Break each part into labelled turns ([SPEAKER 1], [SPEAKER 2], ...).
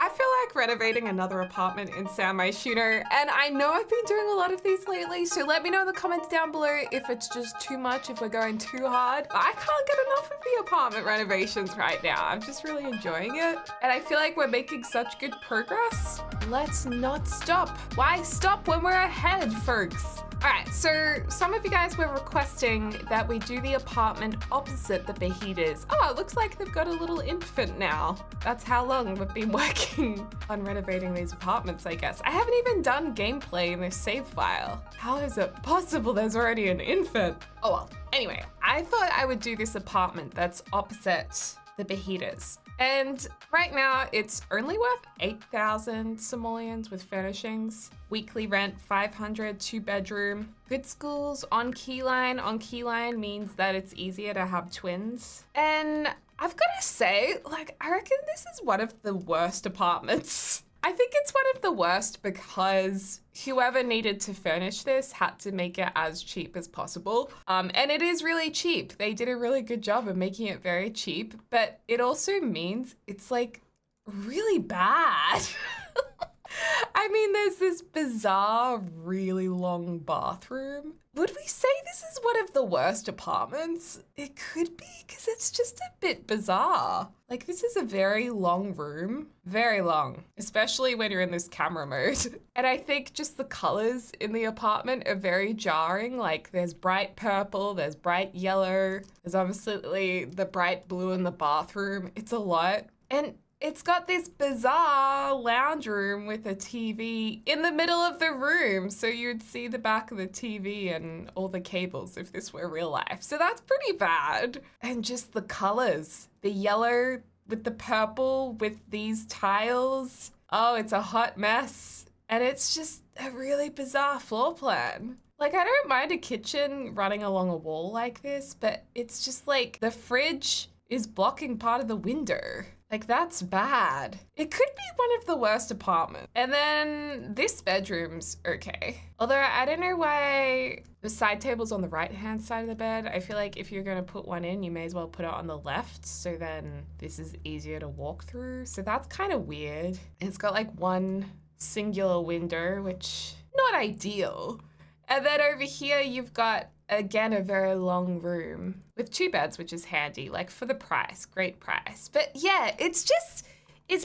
[SPEAKER 1] I feel like renovating another apartment in San Myshuno, and I know I've been doing a lot of these lately, so let me know in the comments down below if it's just too much, if we're going too hard. I can't get enough of the apartment renovations right now. I'm just really enjoying it, and I feel like we're making such good progress. Let's not stop. Why stop when we're ahead, folks? All right, so some of you guys were requesting that we do the apartment opposite the fajitas. Oh, it looks like they've got a little infant now. That's how long we've been working on renovating these apartments, I guess. I haven't even done gameplay in this save file. How is it possible there's already an infant? Oh well, anyway, I thought I would do this apartment that's opposite the fajitas. And right now it's only worth 8,000 simoleons with furnishings. Weekly rent 500, 2-bedroom. Good schools on Keyline. On Keyline means that it's easier to have twins. And I've got to say, like, I reckon this is one of the worst apartments. I think it's one of the worst because whoever needed to furnish this had to make it as cheap as possible. And it is really cheap. They did a really good job of making it very cheap, but it also means it's like really bad. I mean, there's this bizarre, really long bathroom. Would we say this is one of the worst apartments? It could be, because it's just a bit bizarre. Like, this is a very long room, very long, especially when you're in this camera mode. And I think just the colors in the apartment are very jarring. Like, there's bright purple, there's bright yellow, there's obviously the bright blue in the bathroom. It's a lot. And it's got this bizarre lounge room with a TV in the middle of the room. So you'd see the back of the TV and all the cables if this were real life. So that's pretty bad. And just the colors, the yellow with the purple with these tiles. Oh, it's a hot mess. And it's just a really bizarre floor plan. Like, I don't mind a kitchen running along a wall like this, but it's just like the fridge is blocking part of the window. Like, that's bad. It could be one of the worst apartments. And then this bedroom's okay. Although I don't know why the side table's on the right-hand side of the bed. I feel like if you're gonna put one in, you may as well put it on the left, so then this is easier to walk through. So that's kind of weird. And it's got like one singular window, which not ideal. And then over here, you've got, again, a very long room with 2 beds, which is handy, like for the price, great price. But yeah, it's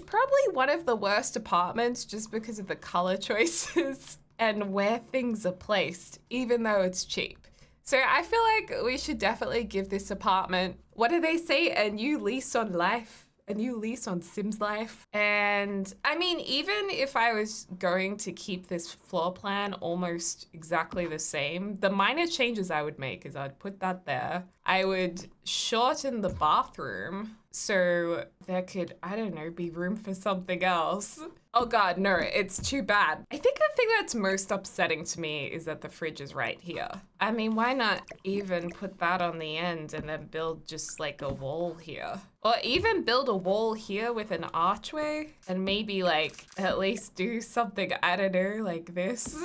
[SPEAKER 1] probably one of the worst apartments just because of the color choices and where things are placed, even though it's cheap. So I feel like we should definitely give this apartment, what do they say, a new lease on life? A new lease on Sims life. And I mean, even if I was going to keep this floor plan almost exactly the same, the minor changes I would make is I'd put that there. I would shorten the bathroom so there could, I don't know, be room for something else. Oh God, no, it's too bad. I think the thing that's most upsetting to me is that the fridge is right here. I mean, why not even put that on the end and then build just like a wall here? Or even build a wall here with an archway and maybe like at least do something, I don't know, like this.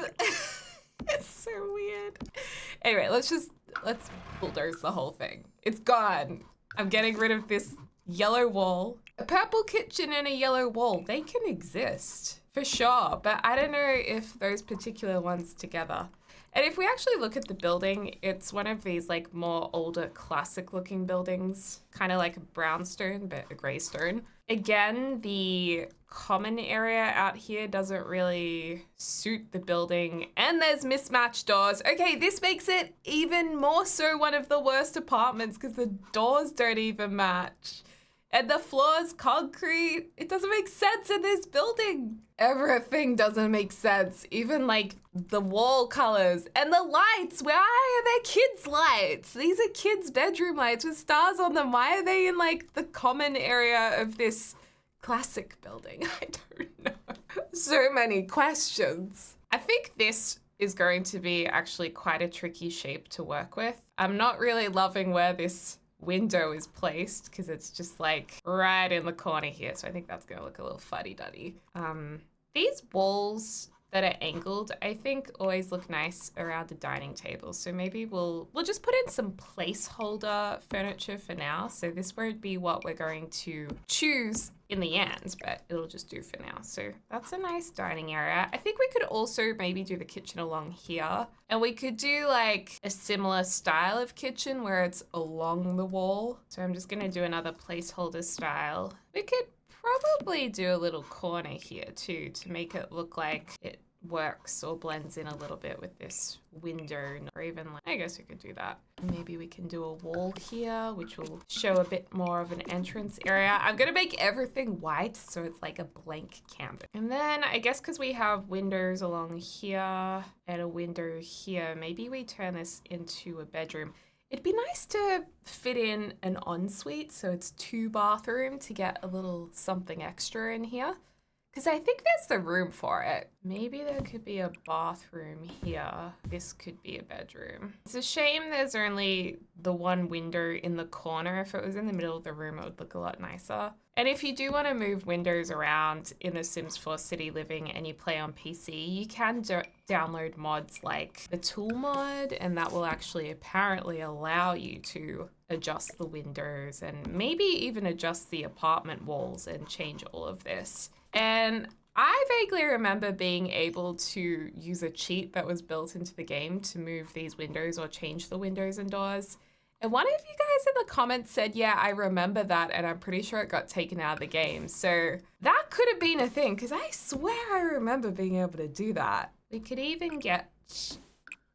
[SPEAKER 1] It's so weird. Anyway, let's bulldoze the whole thing. It's gone. I'm getting rid of this yellow wall. A purple kitchen and a yellow wall, they can exist for sure, but I don't know if those particular ones together. And if we actually look at the building, it's one of these like more older classic looking buildings, kind of like a brownstone, but a gray stone. Again, the common area out here doesn't really suit the building, and there's mismatched doors. Okay, this makes it even more so one of the worst apartments because the doors don't even match. And the floor's concrete. It doesn't make sense in this building. Everything doesn't make sense. Even like the wall colors and the lights. Why are there kids' lights? These are kids' bedroom lights with stars on them. Why are they in like the common area of this classic building? I don't know. So many questions. I think this is going to be actually quite a tricky shape to work with. I'm not really loving where this window is placed because it's just like right in the corner here. So I think that's gonna look a little fuddy-duddy. These walls that are angled, I think always look nice around the dining table. So maybe we'll just put in some placeholder furniture for now. So this won't be what we're going to choose in the end, but it'll just do for now. So that's a nice dining area. I think we could also maybe do the kitchen along here, and we could do like a similar style of kitchen where it's along the wall. So I'm just gonna do another placeholder style. We could probably do a little corner here too to make it look like it works or blends in a little bit with this window, or even like, I guess we could do that. Maybe we can do a wall here, which will show a bit more of an entrance area. I'm gonna make everything white so it's like a blank canvas. And then I guess because we have windows along here and a window here, maybe we turn this into a bedroom. It'd be nice to fit in an ensuite, so it's 2 bathroom to get a little something extra in here. Because I think there's the room for it. Maybe there could be a bathroom here. This could be a bedroom. It's a shame there's only the one window in the corner. If it was in the middle of the room, it would look a lot nicer. And if you do want to move windows around in The Sims 4 City Living and you play on PC, you can download mods like the tool mod, and that will actually apparently allow you to adjust the windows and maybe even adjust the apartment walls and change all of this. And I vaguely remember being able to use a cheat that was built into the game to move these windows or change the windows and doors. And one of you guys in the comments said, yeah, I remember that, and I'm pretty sure it got taken out of the game. So that could have been a thing, because I swear I remember being able to do that. We could even get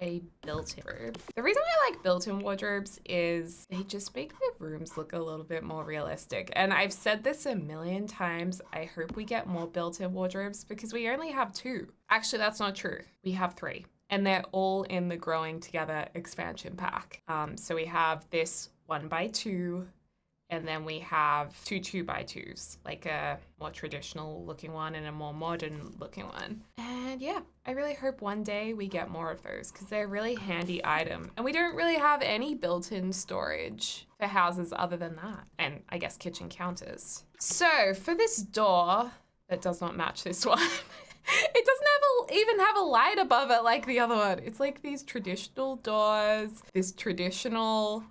[SPEAKER 1] a built-in wardrobe. The reason why I like built-in wardrobes is they just make the rooms look a little bit more realistic. And I've said this a million times. I hope we get more built-in wardrobes because we only have 2. Actually, that's not true. We have 3. And they're all in the Growing Together expansion pack. So we have this 1x2, and then we have 2 2x2s, like a more traditional looking one and a more modern looking one. And yeah, I really hope one day we get more of those because they're a really handy item. And we don't really have any built-in storage for houses other than that. And I guess kitchen counters. So for this door that does not match this one, it doesn't even have a light above it like the other one. It's like these traditional doors, this traditional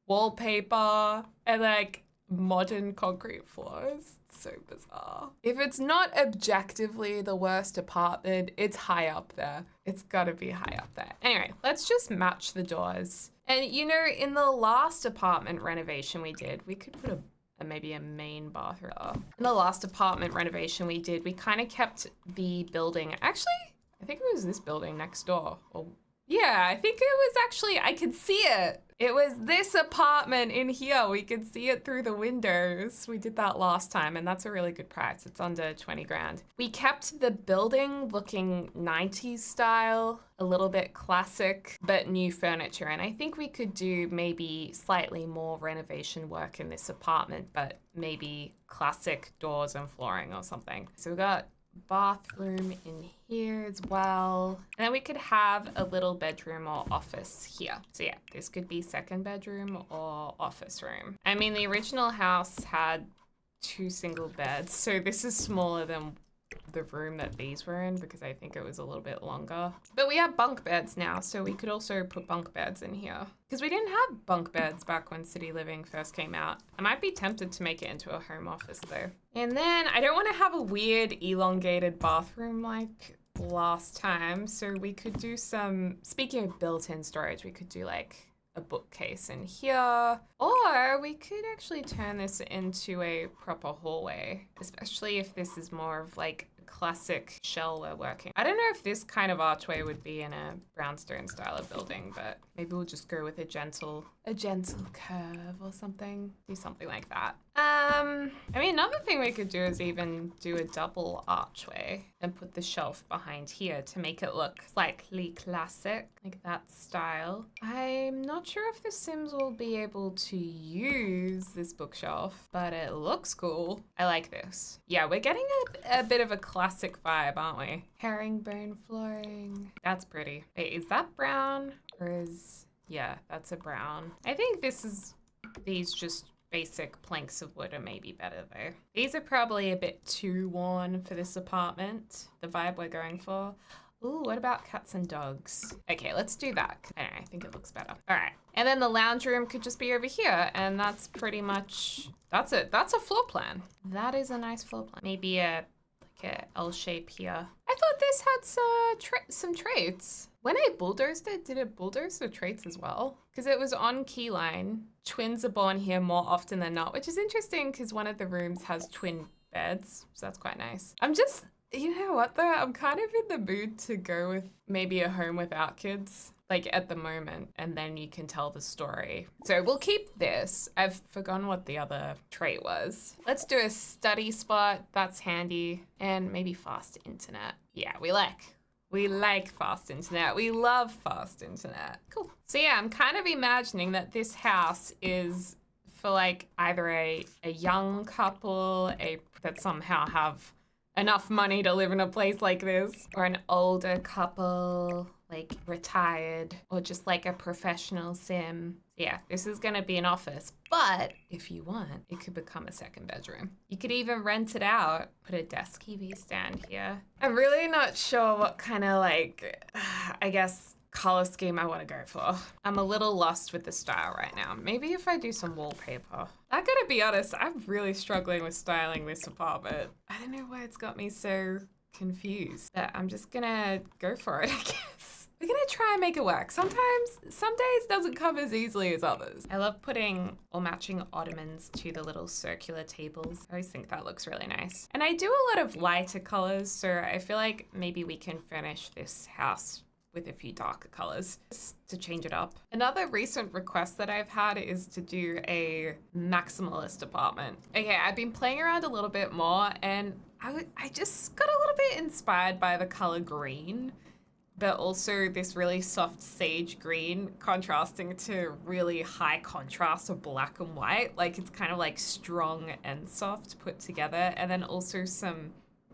[SPEAKER 1] wallpaper, and like modern concrete floors. It's so bizarre. If it's not objectively the worst apartment, it's high up there. It's gotta be high up there. Anyway, let's just match the doors. And you know, in the last apartment renovation we did, we could put maybe a main bathroom. In the last apartment renovation we did, we kind of kept the building. Actually, I think it was this building next door. Or yeah, I think it was actually, I could see it. It was this apartment in here. We could see it through the windows. We did that last time, and that's a really good price. It's under 20 grand. We kept the building looking 90s style, a little bit classic, but new furniture. And I think we could do maybe slightly more renovation work in this apartment, but maybe classic doors and flooring or something. So we got bathroom in here as well, and then we could have a little bedroom or office here. So yeah, this could be second bedroom or office room. I mean, the original house had 2 single beds, so this is smaller than the room that these were in because I think it was a little bit longer. But we have bunk beds now, so we could also put bunk beds in here because we didn't have bunk beds back when City Living first came out. I might be tempted to make it into a home office though. And then I don't want to have a weird elongated bathroom like last time, so we could do some, speaking of built-in storage, we could do like a bookcase in here, or we could actually turn this into a proper hallway, especially if this is more of like a classic shell we're working. I don't know if this kind of archway would be in a brownstone style of building, but maybe we'll just go with a gentle curve or something. Do something like that. I mean, another thing we could do is even do a double archway and put the shelf behind here to make it look slightly classic, like that style. I'm not sure if the Sims will be able to use this bookshelf, but it looks cool. I like this. Yeah, we're getting a bit of a classic vibe, aren't we? Herringbone flooring. That's pretty. Wait, is that brown or is... Yeah, that's a brown. I think these just basic planks of wood are maybe better though. These are probably a bit too worn for this apartment, the vibe we're going for. Ooh, what about cats and dogs? Okay, let's do that. I don't know, I think it looks better. All right, and then the lounge room could just be over here, and that's pretty much, that's it. That's a floor plan. That is a nice floor plan. Maybe a L shape here. I thought this had some traits. When I bulldozed it, did it bulldoze the traits as well? Because it was on keyline. Twins are born here more often than not, which is interesting because one of the rooms has twin beds, so that's quite nice. I'm just, you know what though? I'm kind of in the mood to go with maybe a home without kids, like at the moment, and then you can tell the story. So we'll keep this. I've forgotten what the other trait was. Let's do a study spot. That's handy. And maybe fast internet. Yeah, we like fast internet. We love fast internet. Cool. So yeah, I'm kind of imagining that this house is for like either a young couple, that somehow have enough money to live in a place like this, or an older couple, like retired, or just like a professional sim. Yeah, this is gonna be an office, but if you want, it could become a second bedroom. You could even rent it out, put a desk TV stand here. I'm really not sure what kind of like, I guess, color scheme I want to go for. I'm a little lost with the style right now. Maybe if I do some wallpaper. I gotta be honest, I'm really struggling with styling this apartment. I don't know why it's got me so confused, but I'm just gonna go for it, I guess. We're gonna try and make it work. Sometimes, some days doesn't come as easily as others. I love putting or matching ottomans to the little circular tables. I always think that looks really nice. And I do a lot of lighter colors, so I feel like maybe we can furnish this house with a few darker colors just to change it up. Another recent request that I've had is to do a maximalist apartment. Okay, I've been playing around a little bit more and I just got a little bit inspired by the color green, but also this really soft sage green contrasting to really high contrast of black and white. Like it's kind of like strong and soft put together, and then also some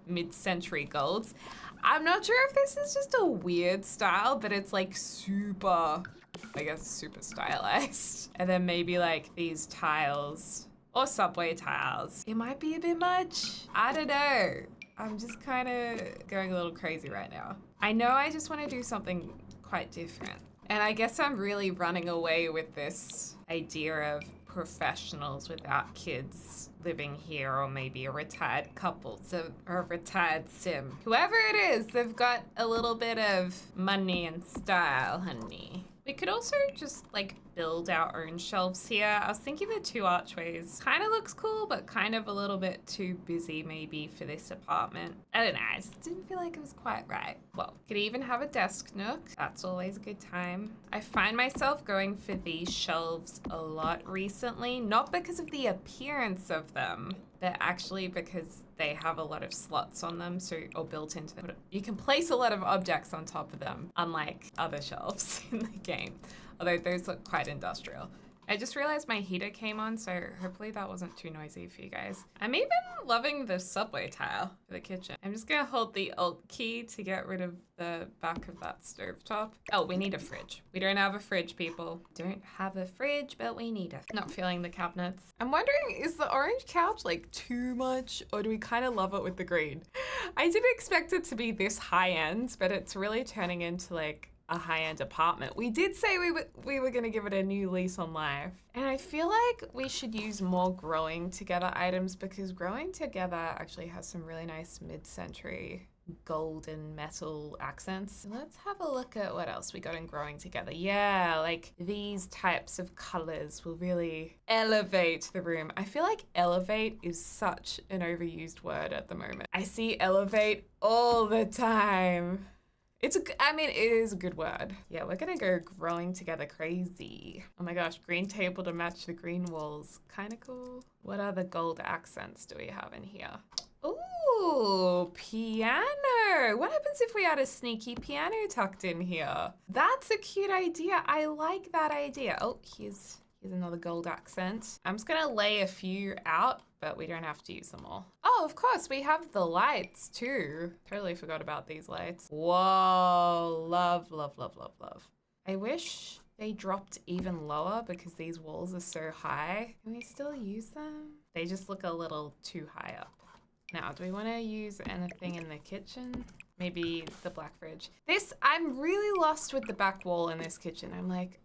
[SPEAKER 1] mid-century golds. I'm not sure if this is just a weird style, but it's like super, I guess, super stylized. And then maybe like these tiles or subway tiles. It might be a bit much. I don't know. I'm just kind of going a little crazy right now. I know I just want to do something quite different. And I guess I'm really running away with this idea of professionals without kids living here, or maybe a retired couple, or a retired sim. Whoever it is, they've got a little bit of money and style, honey. We could also just like build our own shelves here. I was thinking the two archways kind of looks cool, but kind of a little bit too busy maybe for this apartment. I don't know, I just didn't feel like it was quite right. Well, could even have a desk nook. That's always a good time. I find myself going for these shelves a lot recently, not because of the appearance of them, but actually because they have a lot of slots on them, or built into them. You can place a lot of objects on top of them, unlike other shelves in the game, although those look quite industrial. I just realized my heater came on, so hopefully that wasn't too noisy for you guys. I'm even loving the subway tile for the kitchen. I'm just gonna hold the Alt key to get rid of the back of that stovetop. Oh, we need a fridge. We don't have a fridge, people. Don't have a fridge, but we need a. Not feeling the cabinets. I'm wondering, is the orange couch like too much, or do we kind of love it with the green? I didn't expect it to be this high end, but it's really turning into like a high-end apartment. We did say we were gonna give it a new lease on life. And I feel like we should use more growing together items, because growing together actually has some really nice mid-century golden metal accents. Let's have a look at what else we got in growing together. Yeah, like these types of colors will really elevate the room. I feel like elevate is such an overused word at the moment. I see elevate all the time. It is a good word. Yeah, we're gonna go growing together crazy. Oh my gosh, green table to match the green walls. Kind of cool. What other gold accents do we have in here? Ooh, piano. What happens if we had a sneaky piano tucked in here? That's a cute idea. I like that idea. Oh, here's another gold accent. I'm just gonna lay a few out, but we don't have to use them all. Oh, of course, we have the lights too. Totally forgot about these lights. Whoa, love, love, love, love, love. I wish they dropped even lower because these walls are so high. Can we still use them? They just look a little too high up. Now, do we want to use anything in the kitchen? Maybe the black fridge. I'm really lost with the back wall in this kitchen. I'm like,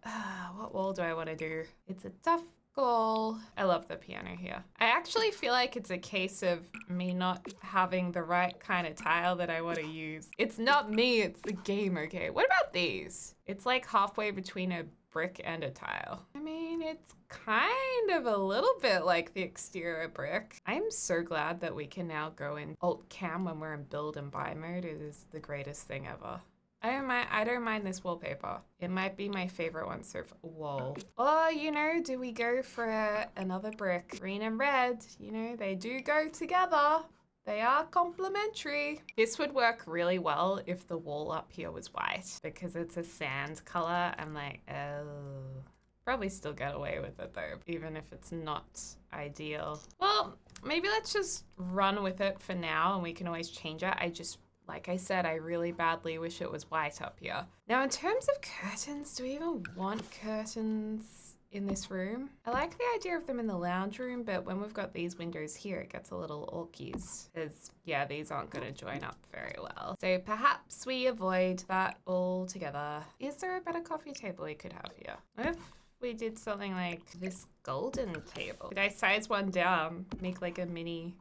[SPEAKER 1] what wall do I want to do? It's a tough call. I love the piano here. I actually feel like it's a case of me not having the right kind of tile that I want to use. It's not me, it's the game, okay? What about these? It's like halfway between a brick and a tile. I mean, it's kind of a little bit like the exterior brick. I'm so glad that we can now go in alt cam when we're in build and buy mode. It is the greatest thing ever. I don't mind this wallpaper. It might be my favorite one so far. Whoa. Or, you know, do we go for another brick? Green and red, you know, they do go together. They are complementary. This would work really well if the wall up here was white because it's a sand color. I'm like, oh. Probably still get away with it though, even if it's not ideal. Well, maybe let's just run with it for now and we can always change it. Like I said, I really badly wish it was white up here. Now, in terms of curtains, do we even want curtains in this room? I like the idea of them in the lounge room, but when we've got these windows here, it gets a little orkies because, yeah, these aren't going to join up very well. So perhaps we avoid that altogether. Is there a better coffee table we could have here? What if we did something like this golden table? Could I size one down, make like a mini...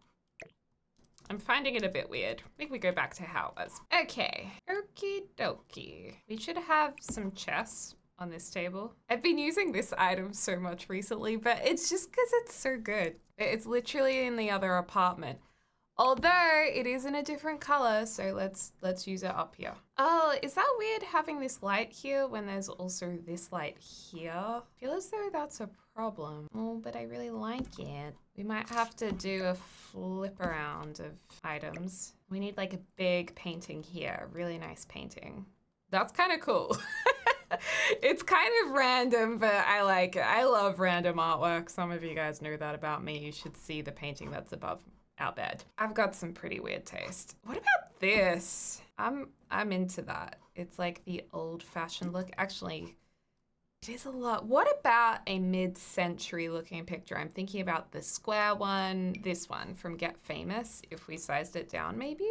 [SPEAKER 1] I'm finding it a bit weird. I think we go back to how it was. Okay, okie dokie. We should have some chess on this table. I've been using this item so much recently, but it's just because it's so good. It's literally in the other apartment. Although it is in a different color, so let's use it up here. Oh, is that weird having this light here when there's also this light here? I feel as though that's a problem. Oh, but I really like it. We might have to do a flip around of items. We need like a big painting here, a really nice painting. That's kind of cool. It's kind of random, but I like it. I love random artwork. Some of you guys know that about me. You should see the painting that's above our bed. I've got some pretty weird taste. What about this? I'm into that. It's like the old-fashioned look. Actually, it is a lot. What about a mid-century looking picture? I'm thinking about the square one, this one from Get Famous, if we sized it down maybe.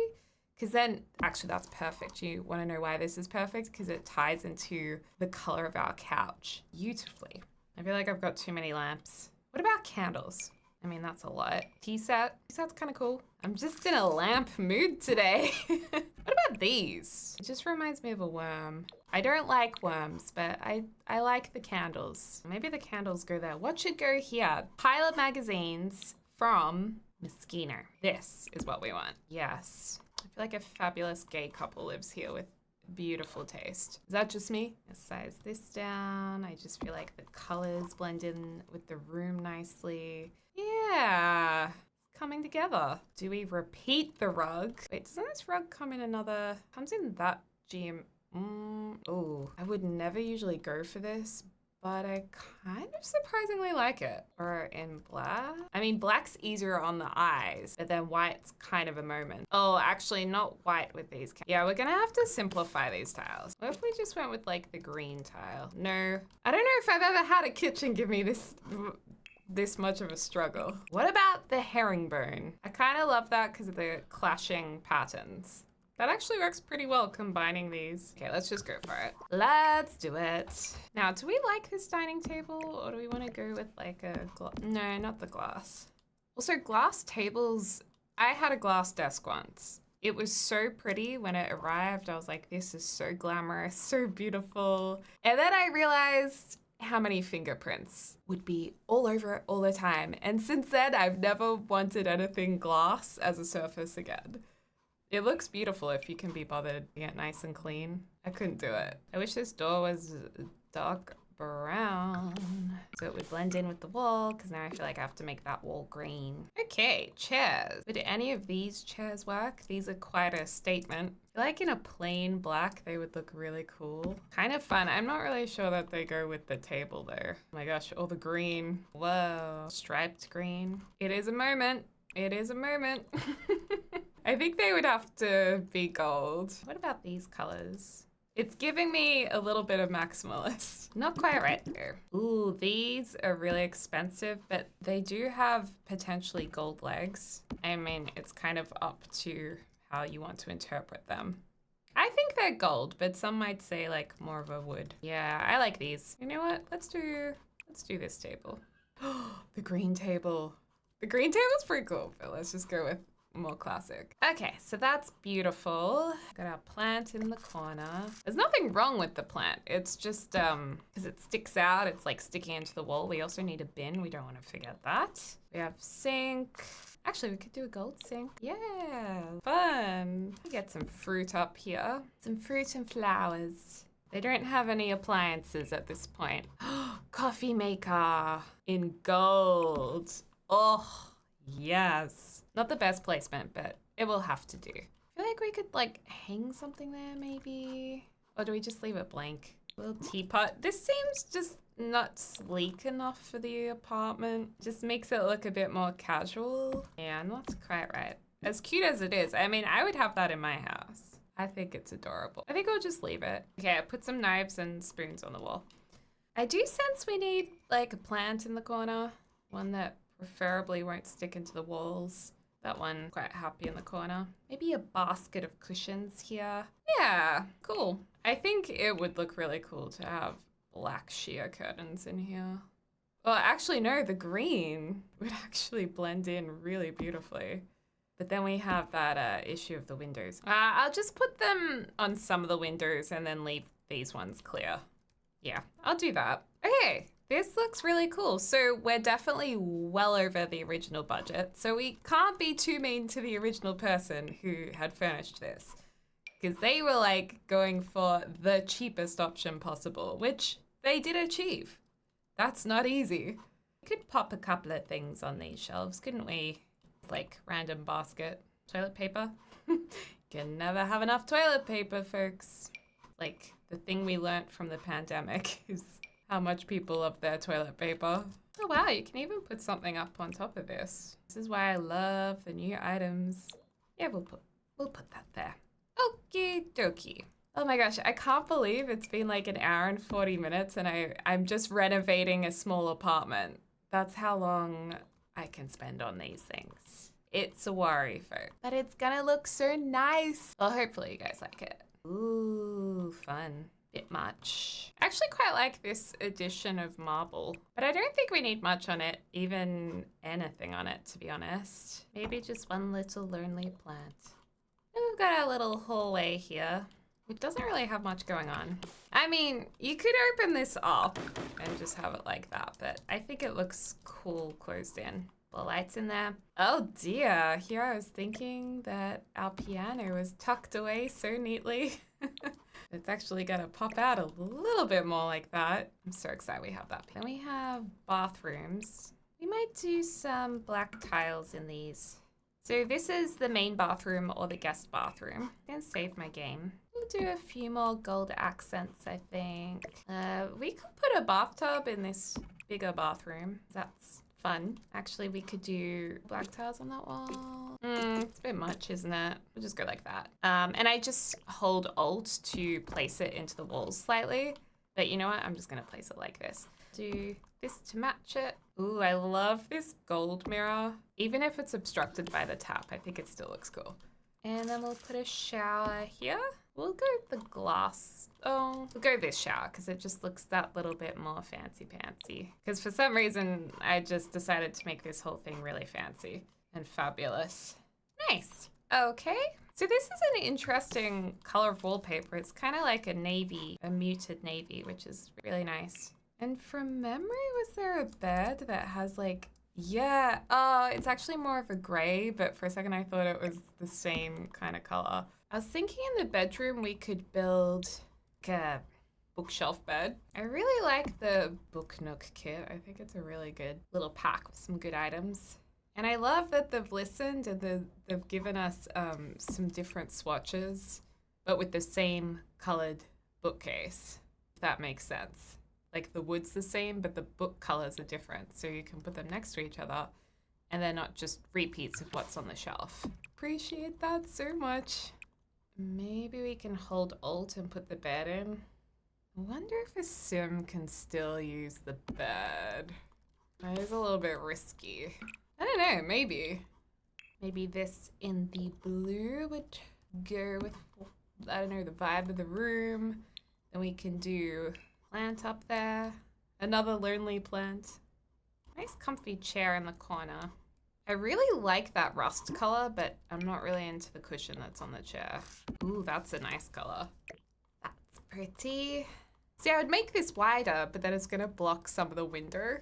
[SPEAKER 1] Because then, actually that's perfect. You want to know why this is perfect? Because it ties into the color of our couch beautifully. I feel like I've got too many lamps. What about candles? I mean, that's a lot. Tea set. Tea set's kind of cool. I'm just in a lamp mood today. What about these? It just reminds me of a worm. I don't like worms, but I like the candles. Maybe the candles go there. What should go here? Pile of magazines from Moschino. This is what we want. Yes. I feel like a fabulous gay couple lives here with beautiful taste. Is that just me? Let's size this down. I just feel like the colors blend in with the room nicely. Yeah, it's coming together. Do we repeat the rug? Wait, doesn't this rug come in another, comes in that GM? Oh, I would never usually go for this, but I kind of surprisingly like it. Or in black. I mean, black's easier on the eyes, but then white's kind of a moment. Oh, actually not white with these. Yeah, we're gonna have to simplify these tiles. What if we just went with like the green tile? No, I don't know if I've ever had a kitchen give me this much of a struggle. What about the herringbone? I kind of love that because of the clashing patterns. That actually works pretty well combining these. Okay, let's just go for it. Let's do it. Now, do we like this dining table or do we want to go with like a no, not the glass. Also, glass tables, I had a glass desk once. It was so pretty when it arrived. I was like, this is so glamorous, so beautiful. And then I realized how many fingerprints would be all over it all the time. And since then, I've never wanted anything glass as a surface again. It looks beautiful if you can be bothered to get nice and clean. I couldn't do it. I wish this door was dark brown so it would blend in with the wall, because now I feel like I have to make that wall green. Okay, chairs. Would any of these chairs work? These are quite a statement. I feel like in a plain black, they would look really cool. Kind of fun. I'm not really sure that they go with the table though. Oh my gosh, all the green. Whoa, striped green. It is a moment. It is a moment. I think they would have to be gold. What about these colors? It's giving me a little bit of maximalist. Not quite right there. Ooh, these are really expensive, but they do have potentially gold legs. I mean, it's kind of up to how you want to interpret them. I think they're gold, but some might say like more of a wood. Yeah, I like these. You know what? Let's do this table. The green table. The green table's pretty cool, but let's just go with more classic. Okay, so that's beautiful. Got our plant in the corner. There's nothing wrong with the plant. It's just because it sticks out, it's like sticking into the wall. We also need a bin. We don't want to forget that. We have sink. Actually, we could do a gold sink. Yeah, fun. Get some fruit up here. Some fruit and flowers. They don't have any appliances at this point. Coffee maker in gold. Oh, yes. Not the best placement, but it will have to do. I feel like we could like hang something there maybe. Or do we just leave it blank? Little teapot. This seems just not sleek enough for the apartment. Just makes it look a bit more casual. Yeah, not quite right. As cute as it is, I mean, I would have that in my house. I think it's adorable. I think I'll just leave it. Okay, I put some knives and spoons on the wall. I do sense we need like a plant in the corner. One that preferably won't stick into the walls. That one quite happy in the corner. Maybe a basket of cushions here. Yeah, cool. I think it would look really cool to have black sheer curtains in here. Well, actually, no, the green would actually blend in really beautifully. But then we have that issue of the windows. I'll just put them on some of the windows and then leave these ones clear. Yeah, I'll do that. Okay, this looks really cool. So we're definitely well over the original budget. So we can't be too mean to the original person who had furnished this, because they were like going for the cheapest option possible, which they did achieve. That's not easy. We could pop a couple of things on these shelves, couldn't we? Like random basket. Toilet paper. Can never have enough toilet paper, folks. Like the thing we learnt from the pandemic is how much people love their toilet paper. Oh wow, you can even put something up on top of this. This is why I love the new items. Yeah, we'll put that there. Okie dokie. Oh my gosh, I can't believe it's been like an hour and 40 minutes and I'm just renovating a small apartment. That's how long I can spend on these things. It's a worry, folks. But it's gonna look so nice. Well, hopefully you guys like it. Ooh, fun. Bit much. I actually quite like this edition of marble, but I don't think we need much on it, even anything on it, to be honest. Maybe just one little lonely plant. And we've got our little hallway here. It doesn't really have much going on. I mean, you could open this up and just have it like that, but I think it looks cool closed in. The lights in there. Oh dear, here I was thinking that our piano was tucked away so neatly. It's actually gonna pop out a little bit more like that. I'm so excited we have that. Then we have bathrooms. We might do some black tiles in these. So this is the main bathroom or the guest bathroom. I'm gonna save my game. We'll do a few more gold accents, I think. We could put a bathtub in this bigger bathroom. That's fun. Actually, we could do black tiles on that wall. It's a bit much, isn't it? We'll just go like that. And I just hold Alt to place it into the walls slightly. But you know what? I'm just gonna place it like this. Do this to match it. Ooh, I love this gold mirror. Even if it's obstructed by the tap, I think it still looks cool. And then we'll put a shower here. We'll go with the glass. Oh, we'll go this shower because it just looks that little bit more fancy-pantsy. Because for some reason, I just decided to make this whole thing really fancy and fabulous. Nice. Okay. So this is an interesting color of wallpaper. It's kind of like a navy, a muted navy, which is really nice. And from memory, was there a bed that has like, yeah, it's actually more of a gray, but for a second I thought it was the same kind of color. I was thinking in the bedroom we could build like a bookshelf bed. I really like the book nook kit. I think it's a really good little pack with some good items. And I love that they've listened and they've given us some different swatches, but with the same colored bookcase, if that makes sense. Like the wood's the same, but the book colors are different. So you can put them next to each other and they're not just repeats of what's on the shelf. Appreciate that so much. Maybe we can hold Alt and put the bed in. I wonder if a sim can still use the bed. That is a little bit risky. I don't know, maybe. Maybe this in the blue would go with, I don't know, the vibe of the room. Then we can do plant up there. Another lonely plant. Nice comfy chair in the corner. I really like that rust color, but I'm not really into the cushion that's on the chair. Ooh, that's a nice color. That's pretty. See, I would make this wider, but then it's gonna block some of the window.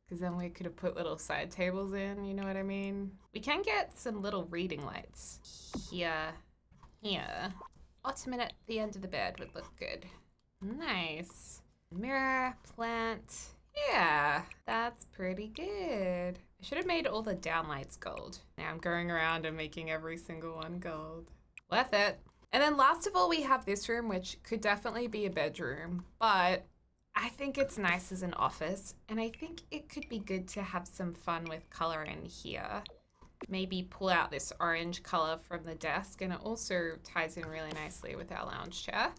[SPEAKER 1] Because then we could have put little side tables in, you know what I mean? We can get some little reading lights. Here. Ottoman at the end of the bed would look good. Nice. Mirror, plant. Yeah, that's pretty good. I should have made all the downlights gold. Now I'm going around and making every single one gold. Worth it. And then last of all, we have this room, which could definitely be a bedroom, but I think it's nice as an office, and I think it could be good to have some fun with color in here. Maybe pull out this orange color from the desk, and it also ties in really nicely with our lounge chair.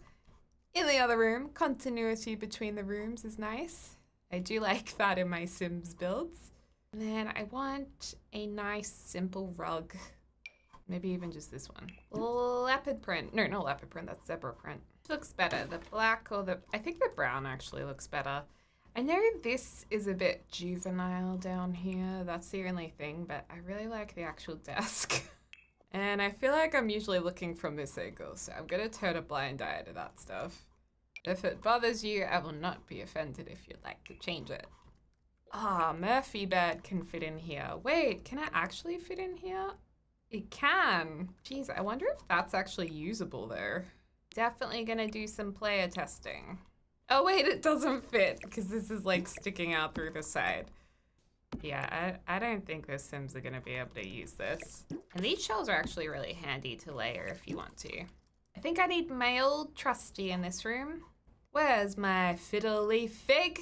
[SPEAKER 1] In the other room, continuity between the rooms is nice. I do like that in my Sims builds. And then I want a nice simple rug. Maybe even just this one. Leopard print. No, not leopard print, that's zebra print. Looks better, the black or I think the brown actually looks better. I know this is a bit juvenile down here, that's the only thing, but I really like the actual desk. And I feel like I'm usually looking from this angle, so I'm gonna turn a blind eye to that stuff. If it bothers you, I will not be offended if you'd like to change it. Ah, Murphy bed can fit in here. Wait, can it actually fit in here? It can. Jeez, I wonder if that's actually usable there. Definitely gonna do some player testing. Oh wait, it doesn't fit because this is like sticking out through the side. Yeah, I don't think the Sims are gonna be able to use this. And these shelves are actually really handy to layer if you want to. I think I need my old trusty in this room. Where's my fiddle leaf fig?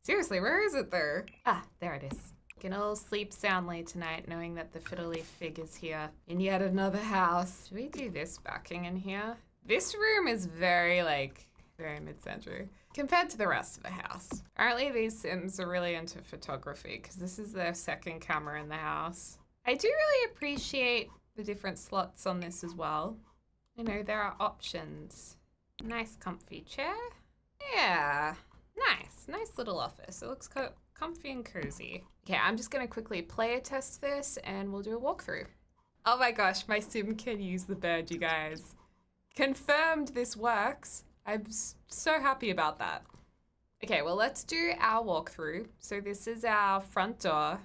[SPEAKER 1] Seriously, where is it there? Ah, there it is. Can all sleep soundly tonight knowing that the fiddle leaf fig is here in yet another house. Should we do this backing in here? This room is very mid-century compared to the rest of the house. Apparently these Sims are really into photography because this is their second camera in the house. I do really appreciate the different slots on this as well. You know, there are options. Nice comfy chair. Yeah, nice little office. It looks comfy and cozy. Okay, I'm just gonna quickly player test this and we'll do a walkthrough. Oh my gosh, my Sim can use the bed, you guys. Confirmed this works. I'm so happy about that. Okay, well, let's do our walkthrough. So this is our front door.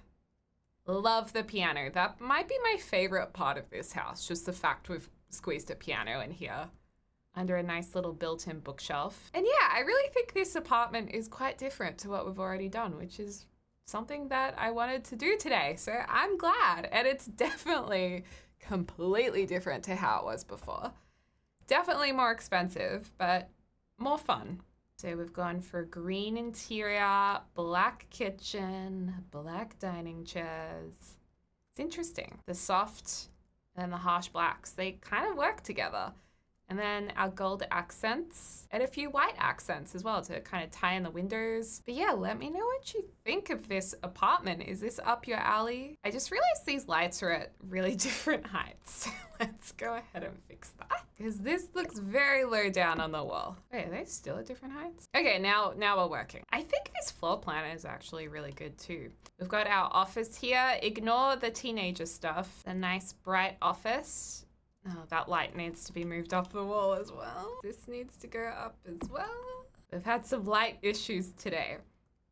[SPEAKER 1] Love the piano. That might be my favorite part of this house, just the fact we've squeezed a piano in here under a nice little built-in bookshelf. And yeah, I really think this apartment is quite different to what we've already done, which is something that I wanted to do today. So I'm glad. And it's definitely completely different to how it was before. Definitely more expensive, but more fun. So we've gone for green interior, black kitchen, black dining chairs. It's interesting. The soft and the harsh blacks, they kind of work together. And then our gold accents and a few white accents as well to kind of tie in the windows. But yeah, let me know what you think of this apartment. Is this up your alley? I just realized these lights are at really different heights. Let's go ahead and fix that because this looks very low down on the wall. Wait, are they still at different heights? Okay, now we're working. I think this floor plan is actually really good too. We've got our office here. Ignore the teenager stuff. A nice bright office. Oh, that light needs to be moved up the wall as well. This needs to go up as well. We've had some light issues today.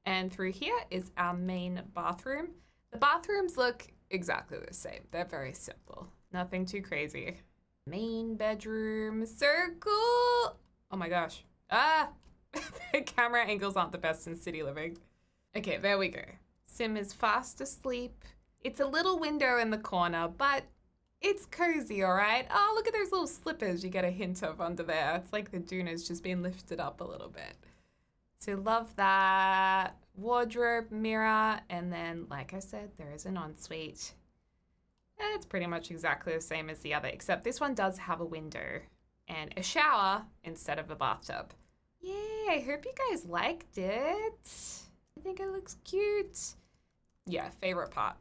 [SPEAKER 1] And through here is our main bathroom. The bathrooms look exactly the same. They're very simple. Nothing too crazy. Main bedroom, circle. Oh my gosh. Ah, the camera angles aren't the best in city living. Okay, there we go. Sim is fast asleep. It's a little window in the corner, but it's cozy, all right? Oh, look at those little slippers you get a hint of under there. It's like the Duna's just been lifted up a little bit. So love that. Wardrobe, mirror, and then, like I said, there is an ensuite. It's pretty much exactly the same as the other, except this one does have a window and a shower instead of a bathtub. Yay, I hope you guys liked it. I think it looks cute. Yeah, favorite part.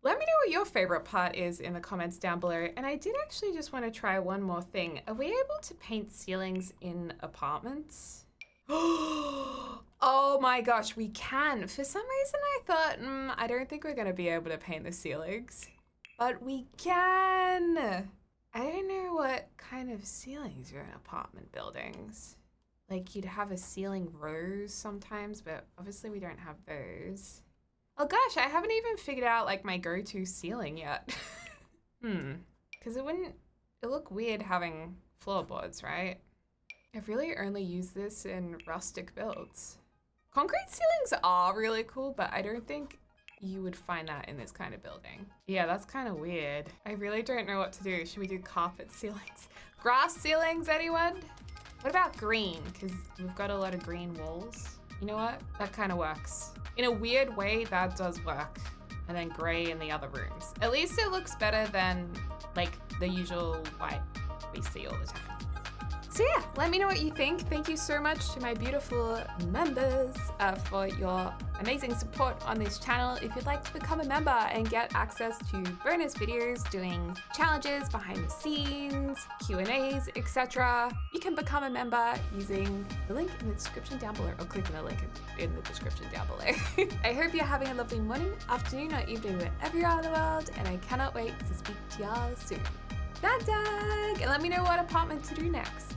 [SPEAKER 1] Let me know what your favorite part is in the comments down below. And I did actually just want to try one more thing. Are we able to paint ceilings in apartments? Oh my gosh, we can. For some reason I thought, I don't think we're gonna be able to paint the ceilings. But we can. I don't know what kind of ceilings are in apartment buildings. Like you'd have a ceiling rose sometimes, but obviously we don't have those. Oh gosh, I haven't even figured out like my go-to ceiling yet. Because it look weird having floorboards, right? I've really only used this in rustic builds. Concrete ceilings are really cool, but I don't think you would find that in this kind of building. Yeah, that's kind of weird. I really don't know what to do. Should we do carpet ceilings? Grass ceilings, anyone? What about green? Because we've got a lot of green walls. You know what? That kind of works. In a weird way, that does work. And then gray in the other rooms. At least it looks better than like the usual white we see all the time. So yeah, let me know what you think. Thank you so much to my beautiful members for your amazing support on this channel. If you'd like to become a member and get access to bonus videos doing challenges, behind the scenes, Q&As, etc., you can become a member using the link in the description down below, or clicking the link in the description down below. I hope you're having a lovely morning, afternoon, or evening wherever you are in the world, and I cannot wait to speak to y'all soon. Dag dag! And let me know what apartment to do next.